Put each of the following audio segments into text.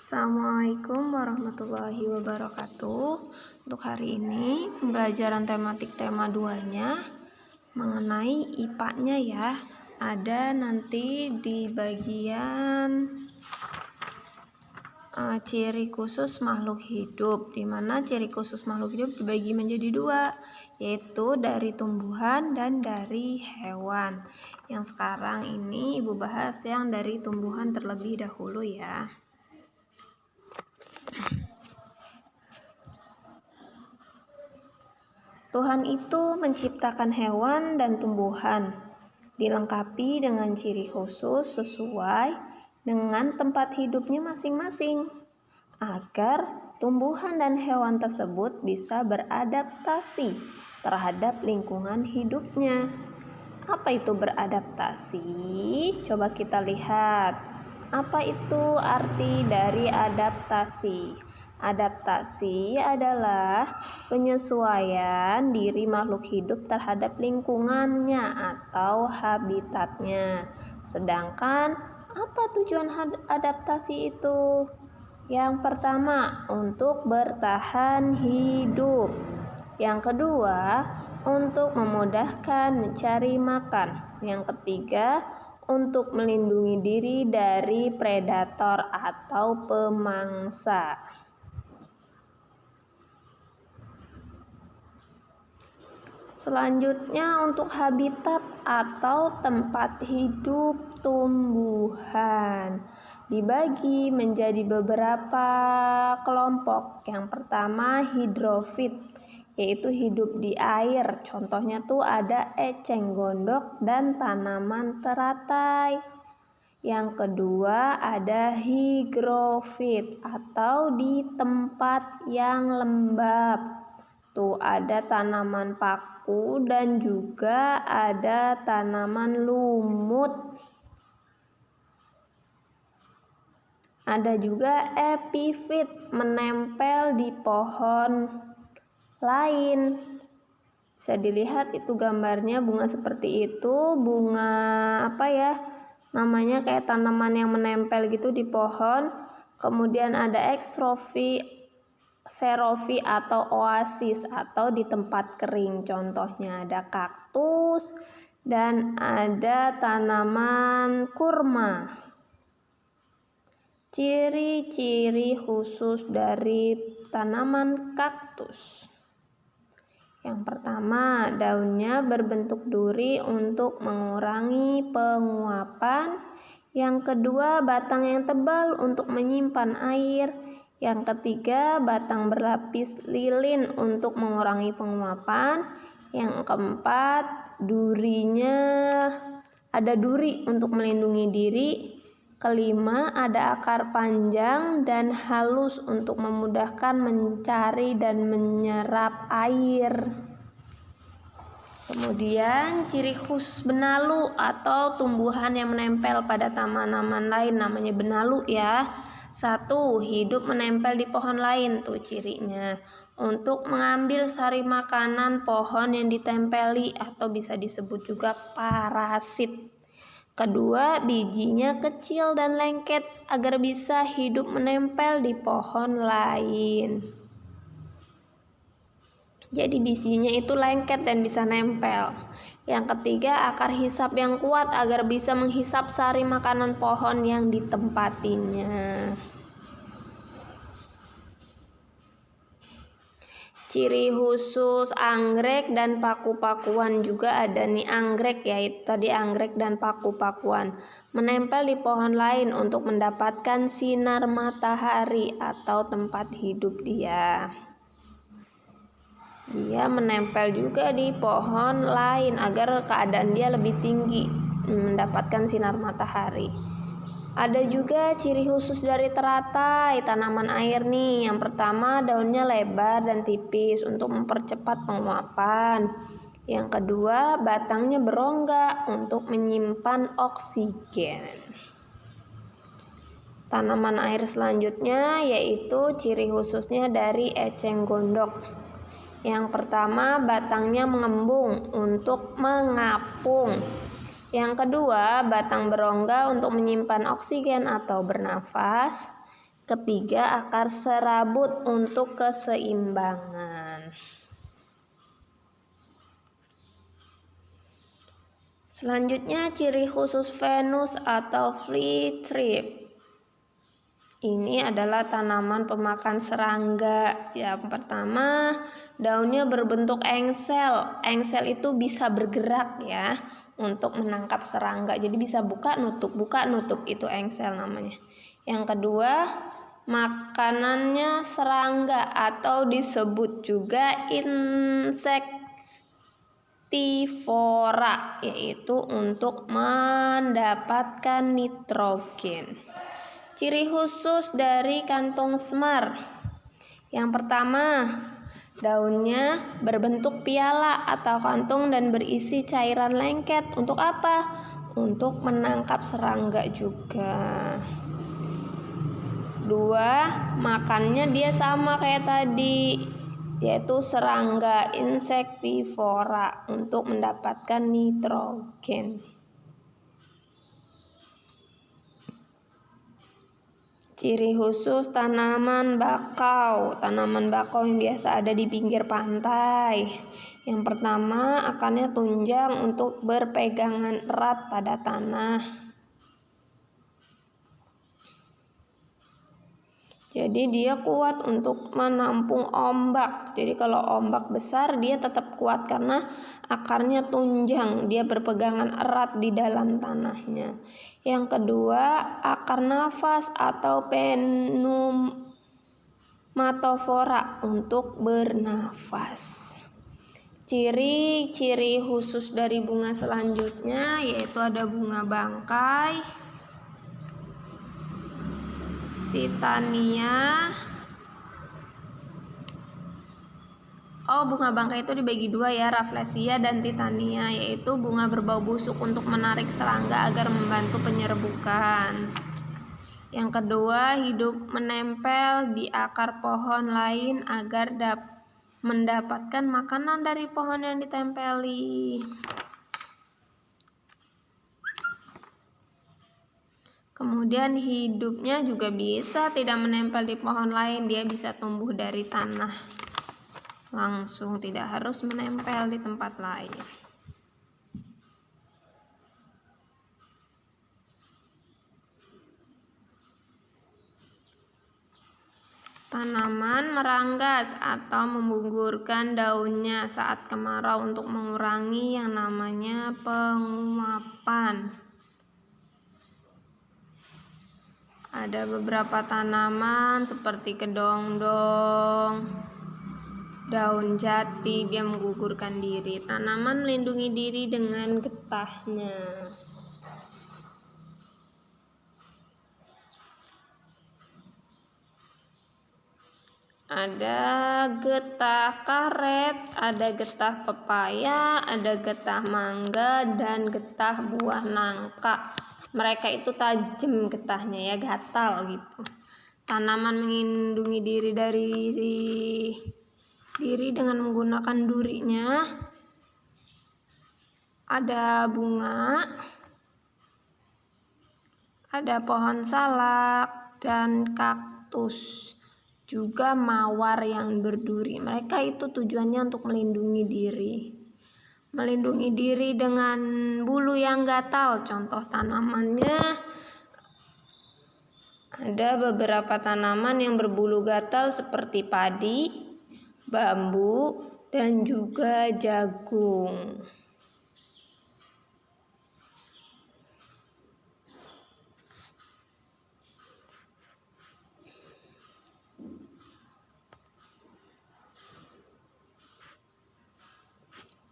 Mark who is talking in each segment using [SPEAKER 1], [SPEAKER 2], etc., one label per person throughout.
[SPEAKER 1] Assalamualaikum warahmatullahi wabarakatuh. Untuk hari ini pembelajaran tematik tema 2-nya mengenai IPA-nya ya. Ada nanti di bagian ciri khusus makhluk hidup, di mana ciri khusus makhluk hidup dibagi menjadi 2, yaitu dari tumbuhan dan dari hewan. Yang sekarang ini Ibu bahas yang dari tumbuhan terlebih dahulu ya. Tuhan itu menciptakan hewan dan tumbuhan, dilengkapi dengan ciri khusus sesuai dengan tempat hidupnya masing-masing, agar tumbuhan dan hewan tersebut bisa beradaptasi terhadap lingkungan hidupnya. Apa itu beradaptasi? Coba kita lihat. Apa itu arti dari adaptasi? Adaptasi adalah penyesuaian diri makhluk hidup terhadap lingkungannya atau habitatnya. Sedangkan apa tujuan adaptasi itu? Yang pertama, untuk bertahan hidup. Yang kedua, untuk memudahkan mencari makan. Yang ketiga, untuk melindungi diri dari predator atau pemangsa. Selanjutnya untuk habitat atau tempat hidup tumbuhan dibagi menjadi beberapa kelompok. Yang pertama hidrofit, yaitu hidup di air. Contohnya tuh ada eceng gondok dan tanaman teratai. Yang kedua ada higrofit atau di tempat yang lembab. Tuh ada tanaman paku dan juga ada tanaman lumut. Ada juga epifit, menempel di pohon lain. Bisa dilihat itu gambarnya bunga seperti itu, bunga apa ya? Namanya kayak tanaman yang menempel gitu di pohon. Kemudian ada ekstrofi, xerofi atau oasis atau di tempat kering. Contohnya ada kaktus dan ada tanaman kurma. Ciri-ciri khusus dari tanaman kaktus. Yang pertama, daunnya berbentuk duri untuk mengurangi penguapan. Yang kedua, batang yang tebal untuk menyimpan air. Yang ketiga, batang berlapis lilin untuk mengurangi penguapan. Yang keempat, ada duri untuk melindungi diri. Kelima, ada akar panjang dan halus untuk memudahkan mencari dan menyerap air. Kemudian ciri khusus benalu atau tumbuhan yang menempel pada tanaman lain namanya benalu ya. 1. Hidup menempel di pohon lain, tuh cirinya. Untuk mengambil sari makanan pohon yang ditempeli atau bisa disebut juga parasit. Kedua, bijinya kecil dan lengket agar bisa hidup menempel di pohon lain. Jadi bijinya itu lengket dan bisa nempel. Yang ketiga, akar hisap yang kuat agar bisa menghisap sari makanan pohon yang ditempatinya. Ciri khusus anggrek dan paku-pakuan juga ada nih anggrek, yaitu tadi anggrek dan paku-pakuan menempel di pohon lain untuk mendapatkan sinar matahari atau tempat hidup dia. Dia menempel juga di pohon lain agar keadaan dia lebih tinggi mendapatkan sinar matahari. Ada juga ciri khusus dari teratai, tanaman air nih. Yang pertama, daunnya lebar dan tipis untuk mempercepat penguapan. Yang kedua, batangnya berongga untuk menyimpan oksigen. Tanaman air selanjutnya yaitu ciri khususnya dari eceng gondok. Yang pertama, batangnya mengembung untuk mengapung. Yang kedua, batang berongga untuk menyimpan oksigen atau bernafas. Ketiga, akar serabut untuk keseimbangan. Selanjutnya, ciri khusus Venus atau flytrap. Ini adalah tanaman pemakan serangga. Yang pertama, daunnya berbentuk engsel. Engsel itu bisa bergerak ya untuk menangkap serangga. Jadi bisa buka nutup itu engsel namanya. Yang kedua, makanannya serangga atau disebut juga insektivora, yaitu untuk mendapatkan nitrogen. Ciri khusus dari kantong semar. Yang pertama, daunnya berbentuk piala atau kantung dan berisi cairan lengket. Untuk apa? Untuk menangkap serangga juga. Dua, makannya dia sama kayak tadi, yaitu serangga insektivora untuk mendapatkan nitrogen. Ciri khusus tanaman bakau. Tanaman bakau yang biasa ada di pinggir pantai. Yang pertama, akarnya tunjang untuk berpegangan erat pada tanah. Jadi dia kuat untuk menampung ombak. Jadi kalau ombak besar dia tetap kuat karena akarnya tunjang, dia berpegangan erat di dalam tanahnya. Yang kedua, akar nafas atau pneumatovora untuk bernafas. Ciri-ciri khusus dari bunga selanjutnya yaitu ada bunga bangkai, titania. Bunga bangkai itu dibagi dua ya, Rafflesia dan titania, yaitu bunga berbau busuk untuk menarik serangga agar membantu penyerbukan. Yang kedua, hidup menempel di akar pohon lain agar mendapatkan makanan dari pohon yang ditempeli. Kemudian hidupnya juga bisa tidak menempel di pohon lain, dia bisa tumbuh dari tanah langsung, tidak harus menempel di tempat lain. Tanaman meranggas atau membuburkan daunnya saat kemarau untuk mengurangi yang namanya penguapan. Ada beberapa tanaman seperti kedongdong, daun jati, dia menggugurkan diri. Tanaman melindungi diri dengan getahnya. Ada getah karet, ada getah pepaya, ada getah mangga, dan getah buah nangka. Mereka itu tajam getahnya ya, gatal gitu. Tanaman melindungi diri dengan menggunakan durinya. Ada bunga, ada pohon salak dan kaktus, juga mawar yang berduri. Mereka itu tujuannya untuk melindungi diri. Melindungi diri dengan bulu yang gatal. Contoh tanamannya ada beberapa tanaman yang berbulu gatal seperti padi, bambu, dan juga jagung.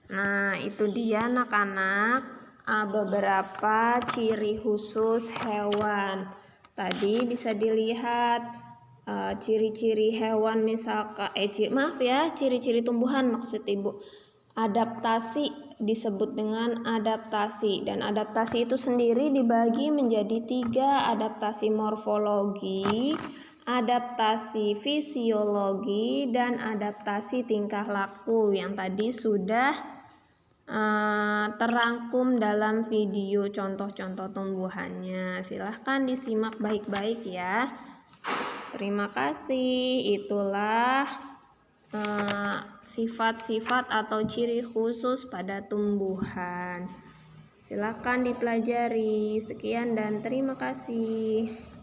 [SPEAKER 1] Nah, itu dia anak-anak beberapa ciri khusus hewan. Tadi bisa dilihat ciri-ciri hewan, misalkan ciri-ciri tumbuhan maksud Ibu. Adaptasi disebut dengan adaptasi, dan adaptasi itu sendiri dibagi menjadi 3, adaptasi morfologi, adaptasi fisiologi, dan adaptasi tingkah laku yang tadi sudah terangkum dalam video contoh-contoh tumbuhannya. Silahkan disimak baik-baik ya. Terima kasih. Itulah sifat-sifat atau ciri khusus pada tumbuhan. Silakan dipelajari. Sekian dan terima kasih.